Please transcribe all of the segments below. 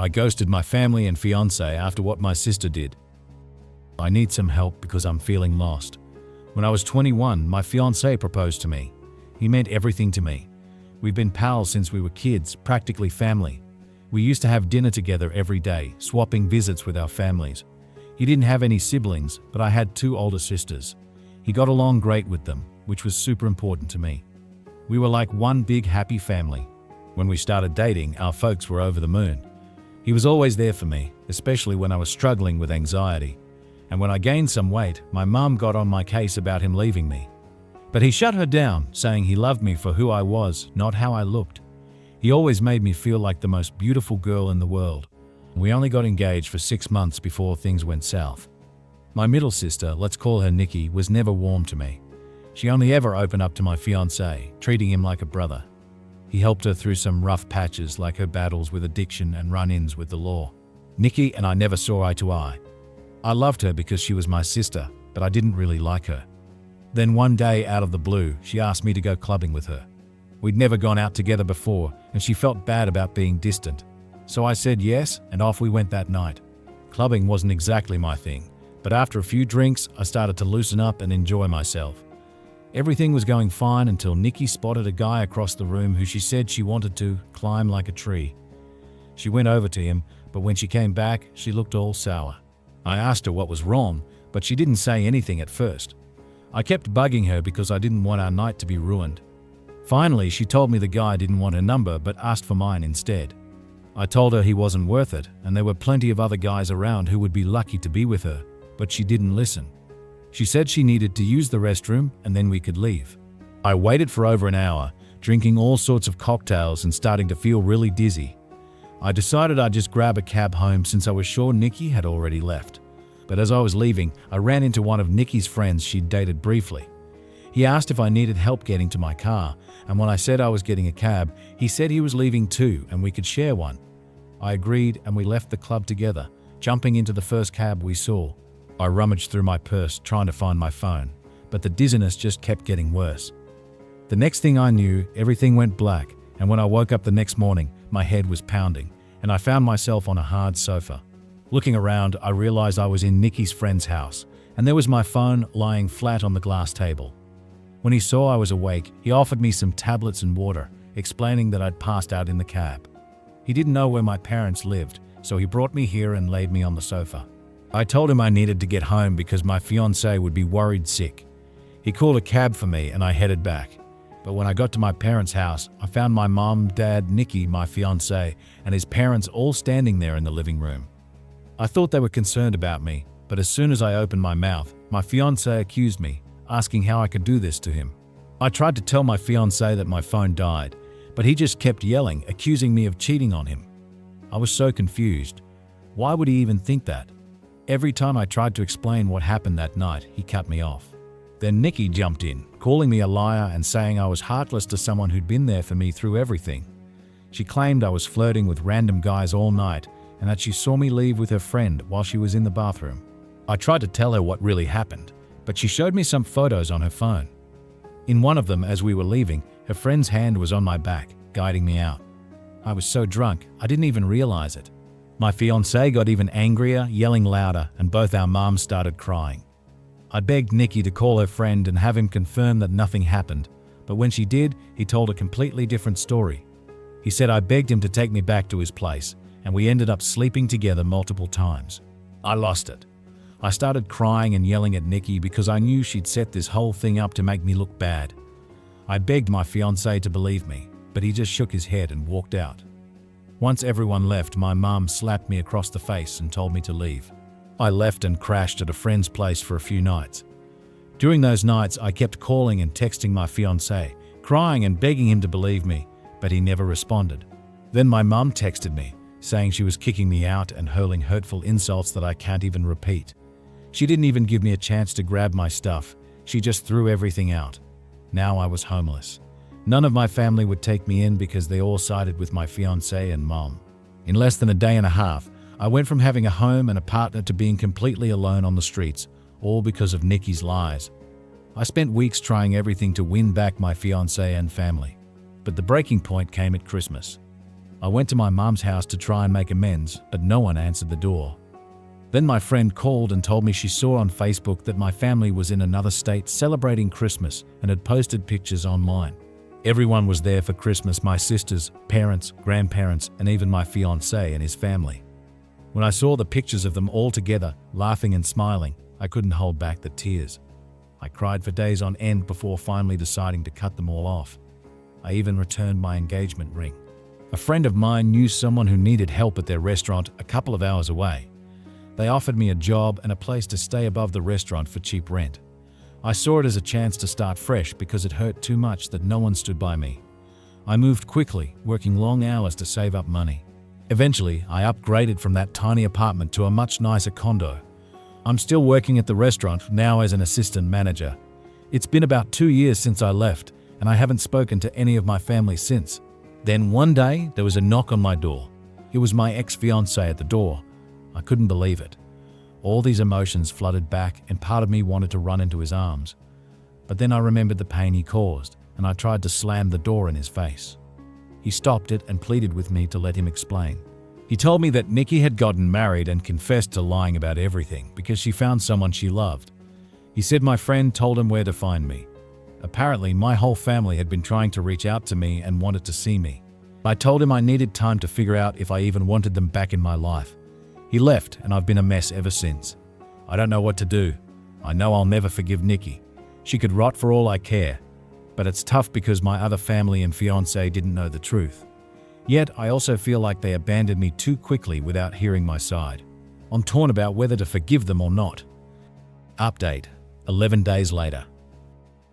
I ghosted my family and fiancé after what my sister did. I need some help because I'm feeling lost. When I was 21, my fiancé proposed to me. He meant everything to me. We've been pals since we were kids, practically family. We used to have dinner together every day, swapping visits with our families. He didn't have any siblings, but I had 2 older sisters. He got along great with them, which was super important to me. We were like one big happy family. When we started dating, our folks were over the moon. He was always there for me, especially when I was struggling with anxiety. And when I gained some weight, my mum got on my case about him leaving me. But he shut her down, saying he loved me for who I was, not how I looked. He always made me feel like the most beautiful girl in the world. We only got engaged for 6 months before things went south. My middle sister, let's call her Nikki, was never warm to me. She only ever opened up to my fiancé, treating him like a brother. He helped her through some rough patches like her battles with addiction and run-ins with the law. Nikki and I never saw eye to eye. I loved her because she was my sister, but I didn't really like her. Then one day, out of the blue, she asked me to go clubbing with her. We'd never gone out together before, and she felt bad about being distant. So I said yes, and off we went that night. Clubbing wasn't exactly my thing, but after a few drinks, I started to loosen up and enjoy myself. Everything was going fine until Nikki spotted a guy across the room who she said she wanted to climb like a tree. She went over to him, but when she came back, she looked all sour. I asked her what was wrong, but she didn't say anything at first. I kept bugging her because I didn't want our night to be ruined. Finally, she told me the guy didn't want her number but asked for mine instead. I told her he wasn't worth it, and there were plenty of other guys around who would be lucky to be with her, but she didn't listen. She said she needed to use the restroom and then we could leave. I waited for over an hour, drinking all sorts of cocktails and starting to feel really dizzy. I decided I'd just grab a cab home since I was sure Nikki had already left. But as I was leaving, I ran into one of Nikki's friends she'd dated briefly. He asked if I needed help getting to my car, and when I said I was getting a cab, he said he was leaving too and we could share one. I agreed and we left the club together, jumping into the first cab we saw. I rummaged through my purse trying to find my phone, but the dizziness just kept getting worse. The next thing I knew, everything went black, and when I woke up the next morning, my head was pounding, and I found myself on a hard sofa. Looking around, I realized I was in Nikki's friend's house, and there was my phone lying flat on the glass table. When he saw I was awake, he offered me some tablets and water, explaining that I'd passed out in the cab. He didn't know where my parents lived, so he brought me here and laid me on the sofa. I told him I needed to get home because my fiancé would be worried sick. He called a cab for me and I headed back. But when I got to my parents' house, I found my mom, dad, Nikki, my fiancé, and his parents all standing there in the living room. I thought they were concerned about me, but as soon as I opened my mouth, my fiancé accused me, asking how I could do this to him. I tried to tell my fiancé that my phone died, but he just kept yelling, accusing me of cheating on him. I was so confused. Why would he even think that? Every time I tried to explain what happened that night, he cut me off. Then Nikki jumped in, calling me a liar and saying I was heartless to someone who'd been there for me through everything. She claimed I was flirting with random guys all night and that she saw me leave with her friend while she was in the bathroom. I tried to tell her what really happened, but she showed me some photos on her phone. In one of them, as we were leaving, her friend's hand was on my back, guiding me out. I was so drunk, I didn't even realize it. My fiancé got even angrier, yelling louder, and both our moms started crying. I begged Nikki to call her friend and have him confirm that nothing happened, but when she did, he told a completely different story. He said I begged him to take me back to his place, and we ended up sleeping together multiple times. I lost it. I started crying and yelling at Nikki because I knew she'd set this whole thing up to make me look bad. I begged my fiancé to believe me, but he just shook his head and walked out. Once everyone left, my mom slapped me across the face and told me to leave. I left and crashed at a friend's place for a few nights. During those nights, I kept calling and texting my fiancé, crying and begging him to believe me, but he never responded. Then my mom texted me, saying she was kicking me out and hurling hurtful insults that I can't even repeat. She didn't even give me a chance to grab my stuff. She just threw everything out. Now I was homeless. None of my family would take me in because they all sided with my fiancé and mom. In less than a day and a half, I went from having a home and a partner to being completely alone on the streets, all because of Nikki's lies. I spent weeks trying everything to win back my fiancé and family. But the breaking point came at Christmas. I went to my mom's house to try and make amends, but no one answered the door. Then my friend called and told me she saw on Facebook that my family was in another state celebrating Christmas and had posted pictures online. Everyone was there for Christmas: my sisters, parents, grandparents, and even my fiancé and his family. When I saw the pictures of them all together, laughing and smiling, I couldn't hold back the tears. I cried for days on end before finally deciding to cut them all off. I even returned my engagement ring. A friend of mine knew someone who needed help at their restaurant a couple of hours away. They offered me a job and a place to stay above the restaurant for cheap rent. I saw it as a chance to start fresh because it hurt too much that no one stood by me. I moved quickly, working long hours to save up money. Eventually, I upgraded from that tiny apartment to a much nicer condo. I'm still working at the restaurant, now as an assistant manager. It's been about 2 years since I left, and I haven't spoken to any of my family since. Then one day, there was a knock on my door. It was my ex-fiancé at the door. I couldn't believe it. All these emotions flooded back, and part of me wanted to run into his arms. But then I remembered the pain he caused, and I tried to slam the door in his face. He stopped it and pleaded with me to let him explain. He told me that Nikki had gotten married and confessed to lying about everything because she found someone she loved. He said my friend told him where to find me. Apparently, my whole family had been trying to reach out to me and wanted to see me. I told him I needed time to figure out if I even wanted them back in my life. He left, and I've been a mess ever since. I don't know what to do. I know I'll never forgive Nikki. She could rot for all I care. But it's tough because my other family and fiancé didn't know the truth. Yet, I also feel like they abandoned me too quickly without hearing my side. I'm torn about whether to forgive them or not. Update: 11 days later.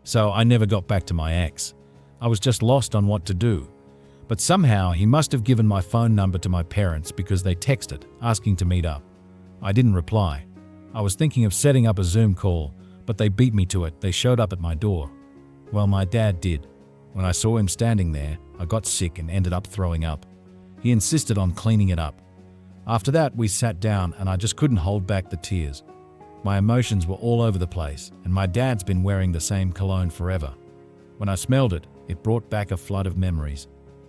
So I never got back to my ex. I was just lost on what to do. But somehow he must have given my phone number to my parents because they texted asking to meet up. I didn't reply. I was thinking of setting up a Zoom call, but they beat me to it. They showed up at my door. Well, my dad did. When I saw him standing there, I got sick and ended up throwing up. He insisted on cleaning it up. After that, we sat down and I just couldn't hold back the tears. My emotions were all over the place, and my dad's been wearing the same cologne forever. When I smelled it, it brought back a flood of memories.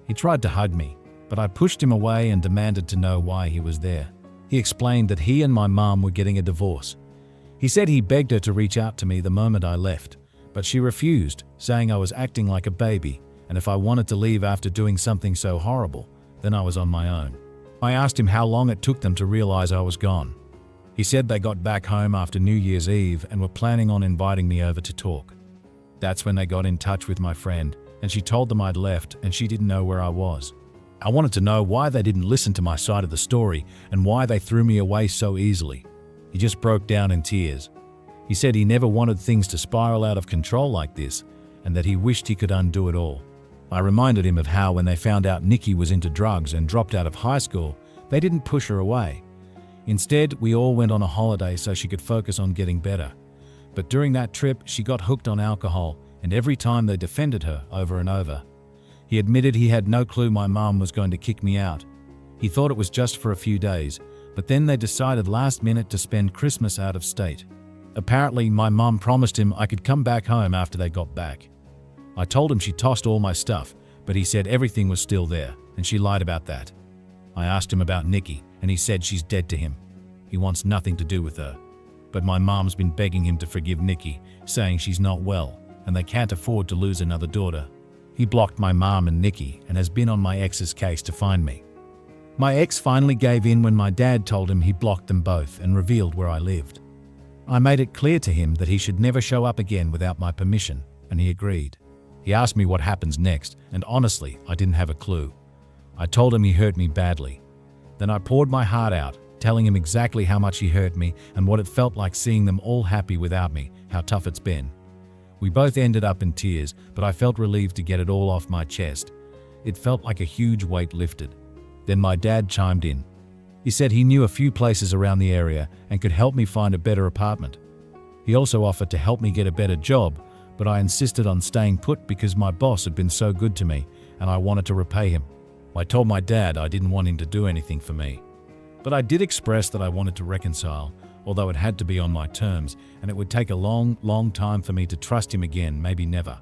He tried to hug me, but I pushed him away and demanded to know why he was there. He explained that he and my mom were getting a divorce. He said he begged her to reach out to me the moment I left, but she refused, saying I was acting like a baby, and if I wanted to leave after doing something so horrible, then I was on my own. I asked him how long it took them to realize I was gone. He said they got back home after New Year's Eve and were planning on inviting me over to talk. That's when they got in touch with my friend, and she told them I'd left and she didn't know where I was. I wanted to know why they didn't listen to my side of the story and why they threw me away so easily. He just broke down in tears. He said he never wanted things to spiral out of control like this, and that he wished he could undo it all. I reminded him of how when they found out Nikki was into drugs and dropped out of high school, they didn't push her away. Instead, we all went on a holiday so she could focus on getting better. But during that trip, she got hooked on alcohol, and every time they defended her over and over. He admitted he had no clue my mom was going to kick me out. He thought it was just for a few days, but then they decided last minute to spend Christmas out of state. Apparently, my mom promised him I could come back home after they got back. I told him she tossed all my stuff, but he said everything was still there, and she lied about that. I asked him about Nikki, and he said she's dead to him. He wants nothing to do with her. But my mom's been begging him to forgive Nikki, saying she's not well, and they can't afford to lose another daughter. He blocked my mom and Nikki and has been on my ex's case to find me. My ex finally gave in when my dad told him he blocked them both and revealed where I lived. I made it clear to him that he should never show up again without my permission, and he agreed. He asked me what happens next, and honestly, I didn't have a clue. I told him he hurt me badly. Then I poured my heart out, telling him exactly how much he hurt me and what it felt like seeing them all happy without me, how tough it's been. We both ended up in tears, but I felt relieved to get it all off my chest. It felt like a huge weight lifted. Then my dad chimed in. He said he knew a few places around the area and could help me find a better apartment. He also offered to help me get a better job, but I insisted on staying put because my boss had been so good to me and I wanted to repay him. I told my dad I didn't want him to do anything for me. But I did express that I wanted to reconcile, although it had to be on my terms, and it would take a long, long time for me to trust him again, maybe never.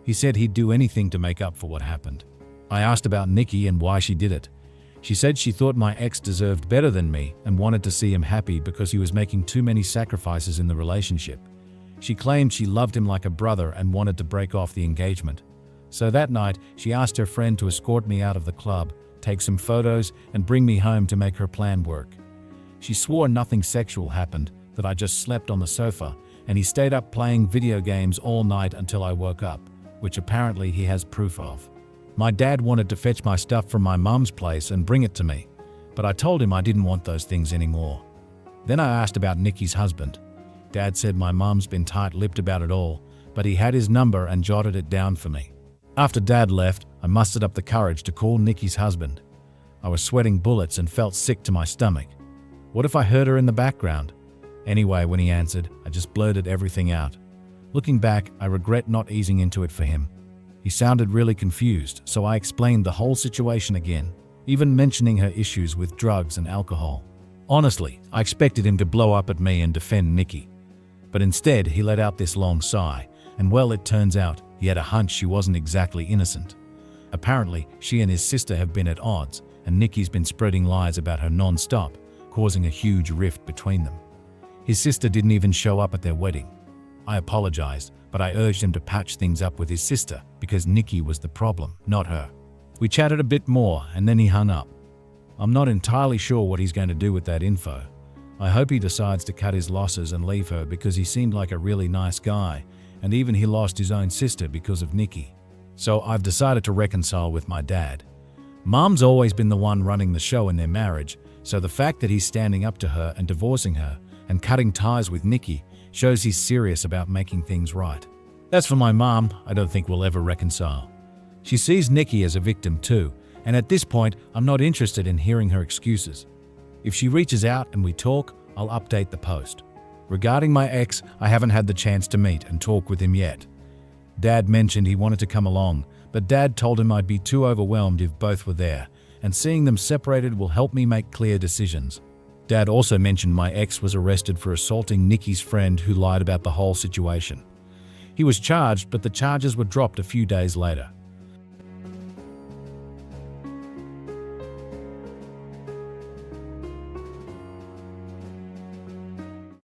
He said he'd do anything to make up for what happened. I asked about Nikki and why she did it. She said she thought my ex deserved better than me and wanted to see him happy because he was making too many sacrifices in the relationship. She claimed she loved him like a brother and wanted to break off the engagement. So that night, she asked her friend to escort me out of the club, take some photos, and bring me home to make her plan work. She swore nothing sexual happened, that I just slept on the sofa, and he stayed up playing video games all night until I woke up, which apparently he has proof of. My dad wanted to fetch my stuff from my mum's place and bring it to me, but I told him I didn't want those things anymore. Then I asked about Nikki's husband. Dad said my mum's been tight-lipped about it all, but he had his number and jotted it down for me. After Dad left, I mustered up the courage to call Nikki's husband. I was sweating bullets and felt sick to my stomach. What if I heard her in the background? Anyway, when he answered, I just blurted everything out. Looking back, I regret not easing into it for him. He sounded really confused, so I explained the whole situation again, even mentioning her issues with drugs and alcohol. Honestly, I expected him to blow up at me and defend Nikki. But instead, he let out this long sigh, and well, it turns out, he had a hunch she wasn't exactly innocent. Apparently, she and his sister have been at odds, and Nikki's been spreading lies about her non-stop, causing a huge rift between them. His sister didn't even show up at their wedding. I apologized, but I urged him to patch things up with his sister because Nikki was the problem, not her. We chatted a bit more, and then he hung up. I'm not entirely sure what he's going to do with that info. I hope he decides to cut his losses and leave her because he seemed like a really nice guy, and even he lost his own sister because of Nikki. So I've decided to reconcile with my dad. Mom's always been the one running the show in their marriage, so the fact that he's standing up to her and divorcing her and cutting ties with Nikki shows he's serious about making things right. As for my mom, I don't think we'll ever reconcile. She sees Nikki as a victim too, and at this point, I'm not interested in hearing her excuses. If she reaches out and we talk, I'll update the post. Regarding my ex, I haven't had the chance to meet and talk with him yet. Dad mentioned he wanted to come along, but Dad told him I'd be too overwhelmed if both were there, and seeing them separated will help me make clear decisions. Dad also mentioned my ex was arrested for assaulting Nikki's friend who lied about the whole situation. He was charged, but the charges were dropped a few days later.